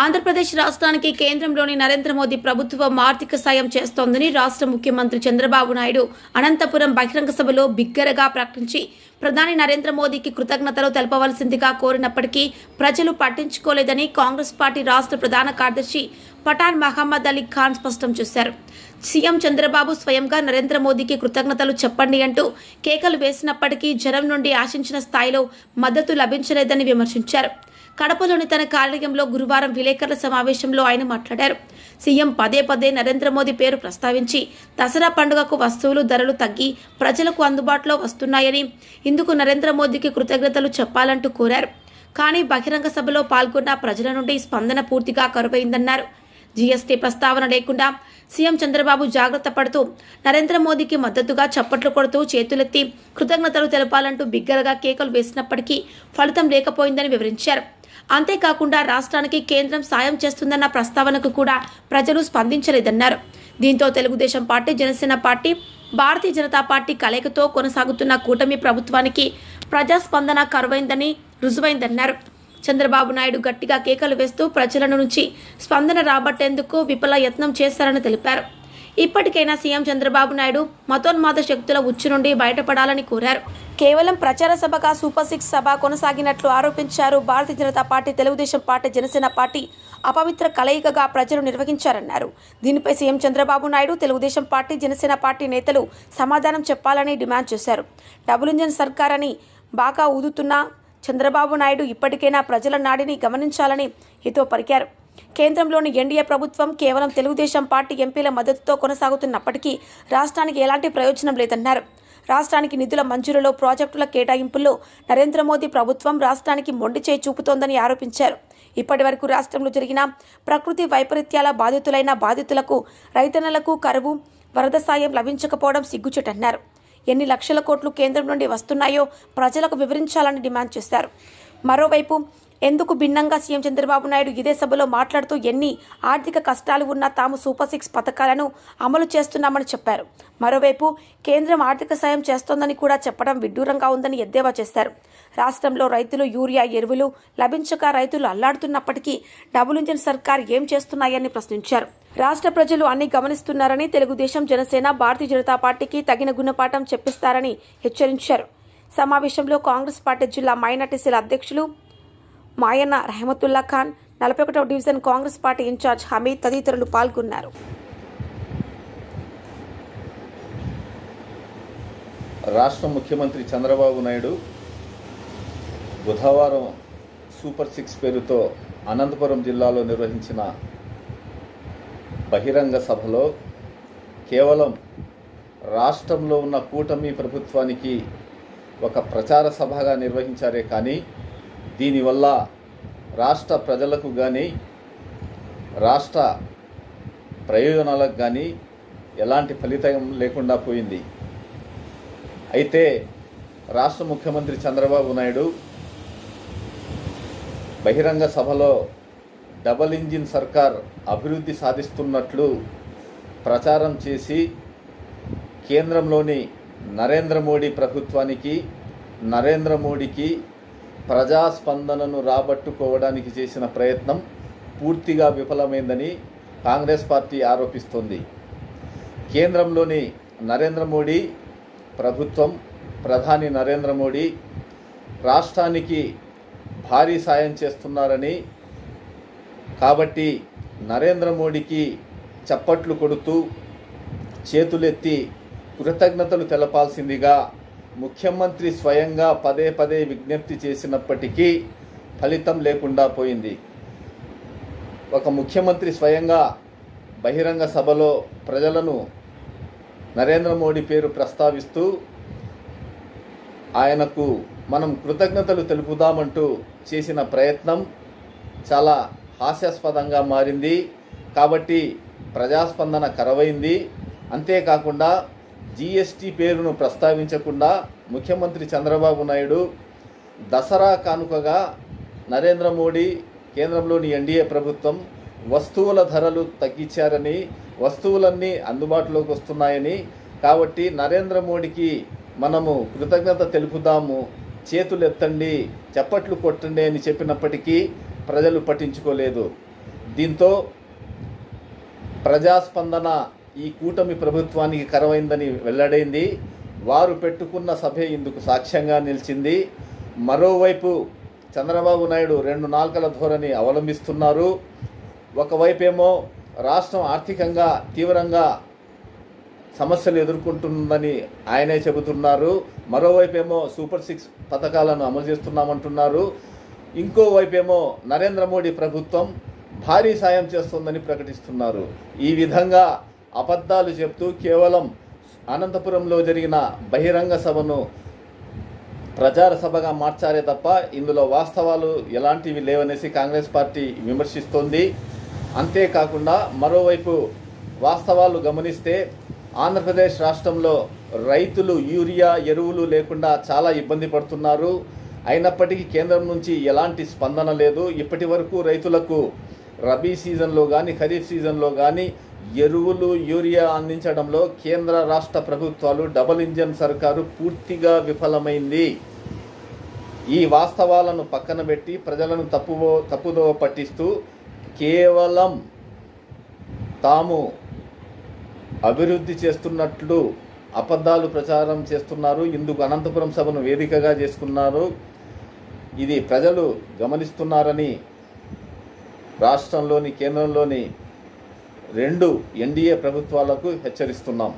ఆంధ్రప్రదేశ్ రాష్ట్రానికి కేంద్రంలోని నరేంద్ర మోదీ ప్రభుత్వం ఆర్థిక సాయం చేస్తోందని రాష్ట్ర ముఖ్యమంత్రి చంద్రబాబు నాయుడు అనంతపురం బహిరంగ సభలో బిగ్గరగా ప్రకటించి ప్రధాని నరేంద్ర మోదీకి కృతజ్ఞతలు తెలపవలసిందిగా కోరినప్పటికీ ప్రజలు పట్టించుకోలేదని కాంగ్రెస్ పార్టీ రాష్ట్ర ప్రధాన కార్యదర్శి పఠాన్ మహమ్మద్ అలీ ఖాన్ స్పష్టం చేశారు. సీఎం చంద్రబాబు స్వయంగా నరేంద్ర మోదీకి కృతజ్ఞతలు చెప్పండి అంటూ కేకలు వేసినప్పటికీ జనం నుండి ఆశించిన స్థాయిలో మద్దతు లభించలేదని విమర్శించారు. కడపలోని తన కార్యాలయంలో గురువారం విలేకరుల సమావేశంలో ఆయన మాట్లాడారు. సీఎం పదే పదే నరేంద్ర మోదీ పేరు ప్రస్తావించి దసరా పండుగకు వస్తువులు ధరలు తగ్గి ప్రజలకు అందుబాటులో వస్తున్నాయని, ఇందుకు నరేంద్ర మోదీకి కృతజ్ఞతలు చెప్పాలంటూ కోరారు. కానీ బహిరంగ సభలో పాల్గొన్న ప్రజల నుండి స్పందన పూర్తిగా కరువైందన్నారు. జీఎస్టీ ప్రస్తావన లేకుండా సీఎం చంద్రబాబు జాగ్రత్త పడుతూ నరేంద్ర మోదీకి మద్దతుగా చప్పట్లు కొడుతూ చేతులెత్తి కృతజ్ఞతలు తెలపాలంటూ బిగ్గరగా కేకలు వేసినప్పటికీ ఫలితం లేకపోయిందని వివరించారు. అంతేకాకుండా రాష్ట్రానికి కేంద్రం సాయం చేస్తుందన్న ప్రస్తావనకు కూడా ప్రజలు స్పందించలేదన్నారు. దీంతో తెలుగుదేశం పార్టీ, జనసేన పార్టీ, భారతీయ జనతా పార్టీ కలయికతో కొనసాగుతున్న కూటమి ప్రభుత్వానికి ప్రజాస్పందన కరువైందని రుజువైందన్నారు. చంద్రబాబు నాయుడు గట్టిగా కేకలు వేస్తూ ప్రజల నుంచి స్పందన రాబట్టేందుకు విఫల యత్నం చేశారని తెలిపారు. ఇప్పటికైనా సీఎం చంద్రబాబు నాయుడు మతోన్మాద శక్తుల ఉచ్చు నుండి బయటపడాలని కోరారు. కేవలం ప్రచార సభగా సూపర్ 6 సభ కొనసాగినట్లు ఆరోపించారు. Bharatiya Janata party, Telugu Desam party, Janasena party అపవిత్ర కలయికగా ప్రజలు నిర్వహించారన్నారు. దీనిపై CM Chandrababu Naidu, Telugu Desam party, Janasena party నేతలు సమాధానం చెప్పాలని డిమాండ్ చేశారు. డబుల్ ఇంజన్ సర్కార్ అని బాగా ఊదుతున్న చంద్రబాబు నాయుడు ఇప్పటికైనా ప్రజల నాడిని గమనించాలని హితవు పలికారు. కేంద్రంలోని ఎన్డీఏ ప్రభుత్వం కేవలం తెలుగుదేశం పార్టీ ఎంపీల మద్దతుతో కొనసాగుతున్నప్పటికీ రాష్ట్రానికి ఎలాంటి ప్రయోజనం లేదన్నారు. రాష్ట్రానికి నిధుల మంజూరులో, ప్రాజెక్టుల కేటాయింపుల్లో నరేంద్ర మోదీ ప్రభుత్వం రాష్ట్రానికి మొండి చేయి చూపుతోందని ఆరోపించారు. ఇప్పటి వరకు రాష్ట్రంలో జరిగిన ప్రకృతి వైపరీత్యాల బాధితులకు, రైతన్నలకు కరువు, వరద సాయం లభించకపోవడం సిగ్గుచేటన్నారు. ఎన్ని లక్షల కోట్లు కేంద్రం నుండి వస్తున్నాయో ప్రజలకు వివరించాలని డిమాండ్ చేశారు. మరోవైపు ఎందుకు భిన్నంగా సీఎం చంద్రబాబు నాయుడు ఇదే సభలో మాట్లాడుతూ ఎన్ని ఆర్థిక కష్టాలు ఉన్నా తాము సూపర్ 6 పథకాలను అమలు చేస్తున్నామని చెప్పారు. మరోవైపు కేంద్రం ఆర్థిక సాయం చేస్తోందని కూడా చెప్పడం విడ్డూరంగా ఉందని ఎద్దేవా చేశారు. రాష్ట్రంలో రైతులు యూరియా ఎరువులు లభించక రైతులు అల్లాడుతున్నప్పటికీ డబుల్ ఇంజన్ సర్కార్ ఏం చేస్తున్నాయని ప్రశ్నించారు. రాష్ట్ర ప్రజలు అన్ని గమనిస్తున్నారని, తెలుగుదేశం, జనసేన, భారతీయ జనతా పార్టీకి తగిన గుణపాఠం చెప్పిస్తారని హెచ్చరించారు. సమావేశంలో కాంగ్రెస్ పార్టీ జిల్లా మైనార్టీ సెల్ అధ్యక్షులు మాయన్న రహమతుల్లా ఖాన్, 41వ division Congress party incharge Hameed తదితరులు పాల్గొన్నారు. రాష్ట్ర ముఖ్యమంత్రి చంద్రబాబు నాయుడు బుధవారం సూపర్ 6 పేరుతో అనంతపురం జిల్లాలో నిర్వహించిన బహిరంగ సభలో కేవలం రాష్ట్రంలో ఉన్న కూటమి ప్రభుత్వానికి ఒక ప్రచార సభగా నిర్వహించారే కానీ దీనివల్ల రాష్ట్ర ప్రజలకు కానీ రాష్ట్ర ప్రయోజనాలకు కానీ ఎలాంటి ఫలితం లేకుండా పోయింది. అయితే రాష్ట్ర ముఖ్యమంత్రి చంద్రబాబు నాయుడు బహిరంగ సభలో డబల్ ఇంజిన్ సర్కార్ అభివృద్ధి సాధిస్తున్నట్లు ప్రచారం చేసి కేంద్రంలోని నరేంద్ర మోడీ ప్రభుత్వానికి, నరేంద్ర మోడీకి ప్రజాస్పందనను రాబట్టుకోవడానికి చేసిన ప్రయత్నం పూర్తిగా విఫలమైందని కాంగ్రెస్ పార్టీ ఆరోపిస్తోంది. కేంద్రంలోని నరేంద్ర మోడీ ప్రభుత్వం, ప్రధాని నరేంద్ర మోడీ రాష్ట్రానికి భారీ సాయం చేస్తున్నారని, కాబట్టి నరేంద్ర మోడీకి చప్పట్లు కొడుతూ చేతులెత్తి కృతజ్ఞతలు తెలపాల్సిందిగా ముఖ్యమంత్రి స్వయంగా పదే పదే విజ్ఞప్తి చేసినప్పటికీ ఫలితం లేకుండా పోయింది. ఒక ముఖ్యమంత్రి స్వయంగా బహిరంగ సభలో ప్రజలను నరేంద్ర మోడీ పేరు ప్రస్తావిస్తూ ఆయనకు మనం కృతజ్ఞతలు తెలుపుదామంటూ చేసిన ప్రయత్నం చాలా హాస్యాస్పదంగా మారింది. కాబట్టి ప్రజాస్పందన కరవైంది. అంతేకాకుండా జీఎస్టీ పేరును ప్రస్తావించకుండా ముఖ్యమంత్రి చంద్రబాబు నాయుడు దసరా కానుకగా నరేంద్ర మోడీ, కేంద్రంలోని ఎన్డీఏ ప్రభుత్వం వస్తువుల ధరలు తగ్గించారని, వస్తువులన్నీ అందుబాటులోకి వస్తున్నాయని, కాబట్టి నరేంద్ర మోడీకి మనము కృతజ్ఞత తెలుపుదాము, చేతులు ఎత్తండి, చప్పట్లు కొట్టండి అని చెప్పినప్పటికీ ప్రజలు పట్టించుకోలేదు. దీంతో ప్రజాస్పందన ఈ కూటమి ప్రభుత్వానికి కరవైందని వెల్లడైంది. వారు పెట్టుకున్న సభే ఇందుకు సాక్ష్యంగా నిలిచింది. మరోవైపు చంద్రబాబు నాయుడు 2 నాల్కల ధోరణి అవలంబిస్తున్నారు. ఒకవైపేమో రాష్ట్రం ఆర్థికంగా తీవ్రంగా సమస్యలు ఎదుర్కొంటుందని ఆయనే చెబుతున్నారు. మరోవైపేమో సూపర్ 6 పథకాలను అమలు చేస్తున్నామంటున్నారు. ఇంకోవైపేమో నరేంద్ర మోడీ ప్రభుత్వం భారీ సాయం చేస్తుందని ప్రకటిస్తున్నారు. ఈ విధంగా అబద్ధాలు చెప్తూ కేవలం అనంతపురంలో జరిగిన బహిరంగ సభను ప్రచార సభగా మార్చారే తప్ప ఇందులో వాస్తవాలు ఎలాంటివి లేవనేసి కాంగ్రెస్ పార్టీ విమర్శిస్తోంది. అంతేకాకుండా మరోవైపు వాస్తవాలు గమనిస్తే ఆంధ్రప్రదేశ్ రాష్ట్రంలో రైతులు యూరియా ఎరువులు లేకుండా చాలా ఇబ్బంది పడుతున్నారు. అయినప్పటికీ కేంద్రం నుంచి ఎలాంటి స్పందన లేదు. ఇప్పటి వరకు రైతులకు రబీ సీజన్లో కానీ ఖరీఫ్ సీజన్లో కానీ ఎరువులు యూరియా అందించడంలో కేంద్ర రాష్ట్ర ప్రభుత్వాలు డబుల్ ఇంజన్ సర్కారు పూర్తిగా విఫలమైంది. ఈ వాస్తవాలను పక్కన పెట్టి ప్రజలను తప్పుదోవ పట్టిస్తూ కేవలం తాము అభివృద్ధి చేస్తున్నట్లు అబద్ధాలు ప్రచారం చేస్తున్నారు. ఇందుకు అనంతపురం సభను వేదికగా చేసుకున్నారు. ఇది ప్రజలు గమనిస్తున్నారని రాష్ట్రంలోని కేంద్రంలోని 2 ఎన్డీఏ ప్రభుత్వాలకు హెచ్చరిస్తున్నాం.